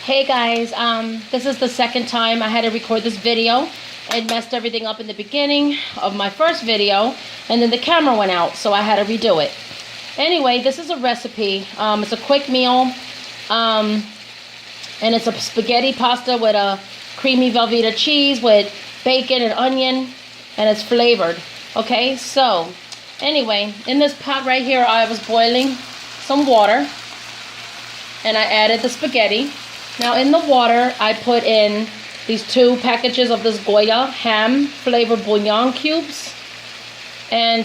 Hey guys, this is the second time I had to record this video. I messed everything up in the beginning of my first video, and then the camera went out, so I had to redo it. Anyway, this is a recipe. It's a quick meal, and it's a spaghetti pasta with a creamy Velveeta cheese with bacon and onion, and it's flavored. Okay, so anyway, in this pot right here, I was boiling some water, and I added the spaghetti. Now in the water, I put in these 2 packages of this Goya ham flavored bouillon cubes. And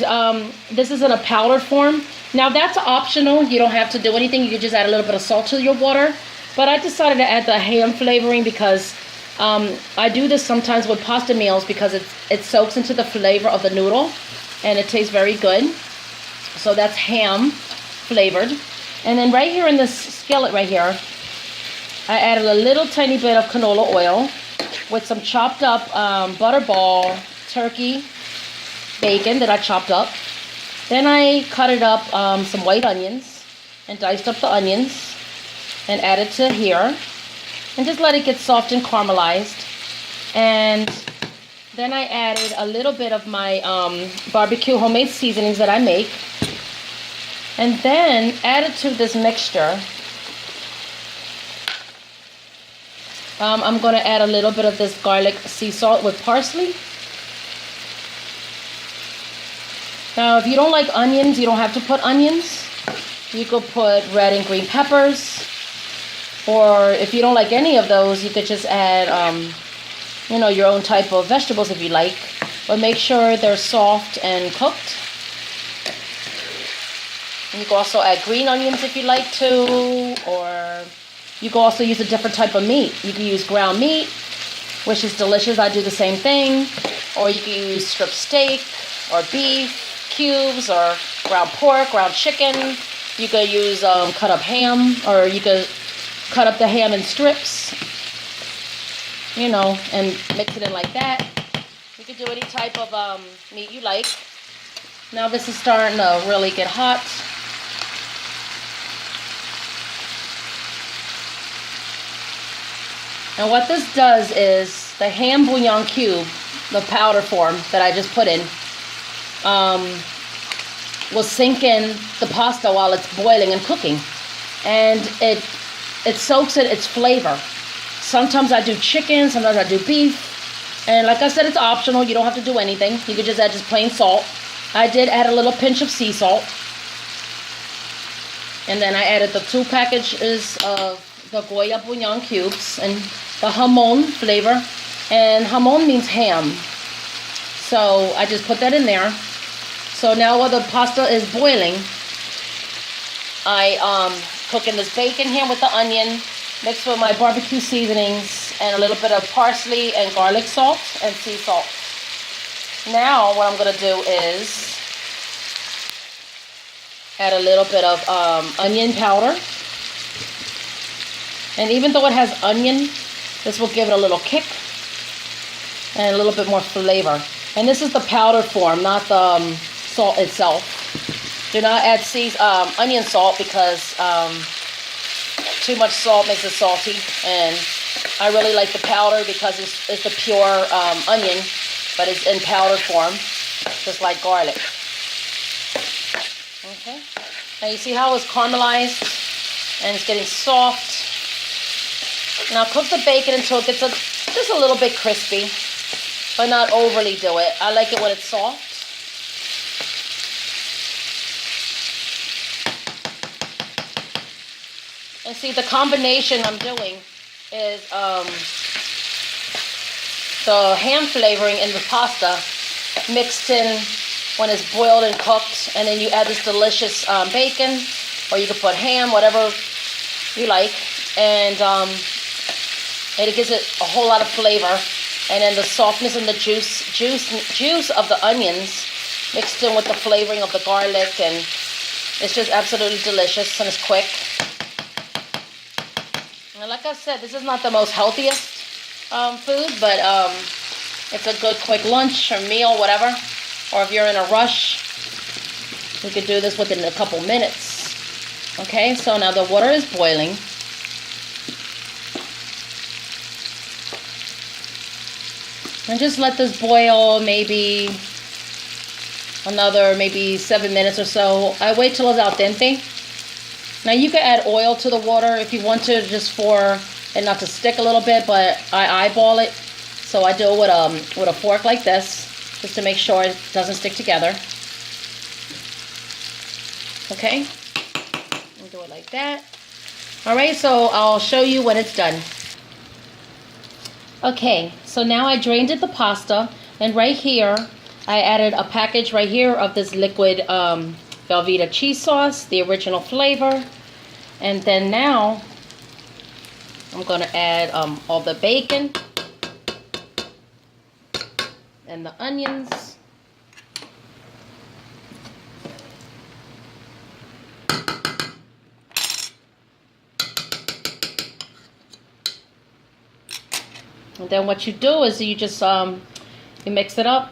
this is in a powdered form. Now that's optional. You don't have to do anything. You can just add a little bit of salt to your water. But I decided to add the ham flavoring because I do this sometimes with pasta meals because it soaks into the flavor of the noodle. And it tastes very good. So that's ham flavored. And then right here in this skillet right here, I added a little tiny bit of canola oil with some chopped up butterball turkey bacon that I chopped up. Then I cut it up some white onions and diced up the onions and added to here and just let it get soft and caramelized. And then I added a little bit of my barbecue homemade seasonings that I make, and then added to this mixture. I'm going to add a little bit of this garlic sea salt with parsley. Now, if you don't like onions, you don't have to put onions. You could put red and green peppers. Or if you don't like any of those, you could just add, your own type of vegetables if you like. But make sure they're soft and cooked. And you can also add green onions if you like to, or you can also use a different type of meat. You can use ground meat, which is delicious. I do the same thing. Or you can use strip steak or beef cubes or ground pork, ground chicken. You could use cut up ham, or you could cut up the ham in strips, and mix it in like that. You could do any type of meat you like. Now this is starting to really get hot. And what this does is the ham bouillon cube, the powder form that I just put in, will sink in the pasta while it's boiling and cooking. And it soaks in its flavor. Sometimes I do chicken, sometimes I do beef. And like I said, it's optional. You don't have to do anything. You could just add just plain salt. I did add a little pinch of sea salt. And then I added the 2 packages of the Goya bouillon cubes and the jamon flavor. And jamon means ham. So I just put that in there. So now while the pasta is boiling, I cook in this bacon here with the onion, mixed with my barbecue seasonings and a little bit of parsley and garlic salt and sea salt. Now what I'm going to do is add a little bit of onion powder. And even though it has onion, this will give it a little kick and a little bit more flavor. And this is the powder form, not the salt itself. Do not add onion salt because too much salt makes it salty. And I really like the powder because it's the pure onion, but it's in powder form, just like garlic. Okay. Now you see how it's caramelized and it's getting soft. Now cook the bacon until it gets just a little bit crispy, but not overly do it. I like it when it's soft. And see, the combination I'm doing is the ham flavoring in the pasta mixed in when it's boiled and cooked, and then you add this delicious bacon, or you can put ham, whatever you like, and it gives it a whole lot of flavor. And then the softness and the juice of the onions mixed in with the flavoring of the garlic, and it's just absolutely delicious, and it's quick. And like I said, this is not the most healthiest food, but it's a good quick lunch or meal, whatever. Or if you're in a rush, you could do this within a couple minutes. Okay, so now the water is boiling. And just let this boil maybe another 7 minutes or so. I wait till it's al dente. Now you can add oil to the water if you want to, just for it not to stick a little bit, but I eyeball it. So I do it with a fork like this, just to make sure it doesn't stick together. Okay, and do it like that. All right, so I'll show you when it's done. Okay, so now I drained the pasta, and right here I added a package right here of this liquid Velveeta cheese sauce, the original flavor. And then now I'm gonna add all the bacon and the onions. And then what you do is you just you mix it up.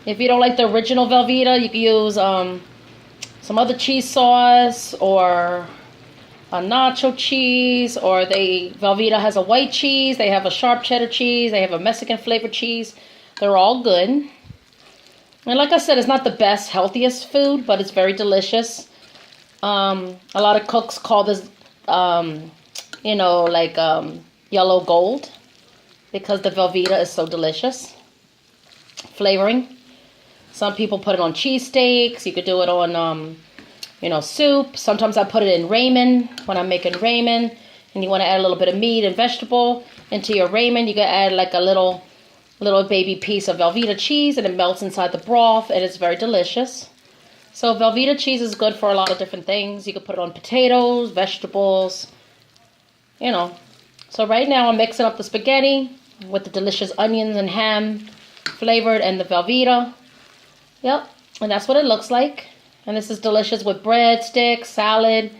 If you don't like the original Velveeta, you can use some other cheese sauce or a nacho cheese, or Velveeta has a white cheese, they have a sharp cheddar cheese, they have a Mexican flavored cheese. They're all good. And like I said, it's not the best, healthiest food, but it's very delicious. A lot of cooks call this, you know, like yellow gold, because the Velveeta is so delicious. Flavoring. Some people put it on cheesesteaks. You could do it on, you know, soup. Sometimes I put it in ramen when I'm making ramen. And you want to add a little bit of meat and vegetable into your ramen. You can add like a little baby piece of Velveeta cheese, and it melts inside the broth, and it's very delicious. So Velveeta cheese is good for a lot of different things. You can put it on potatoes, vegetables, you know. So right now I'm mixing up the spaghetti with the delicious onions and ham flavored and the Velveeta. Yep, and that's what it looks like. And this is delicious with bread, sticks, salad.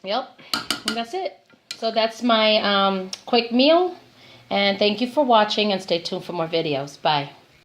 Yep, and that's it. So that's my quick meal. And thank you for watching, and stay tuned for more videos. Bye.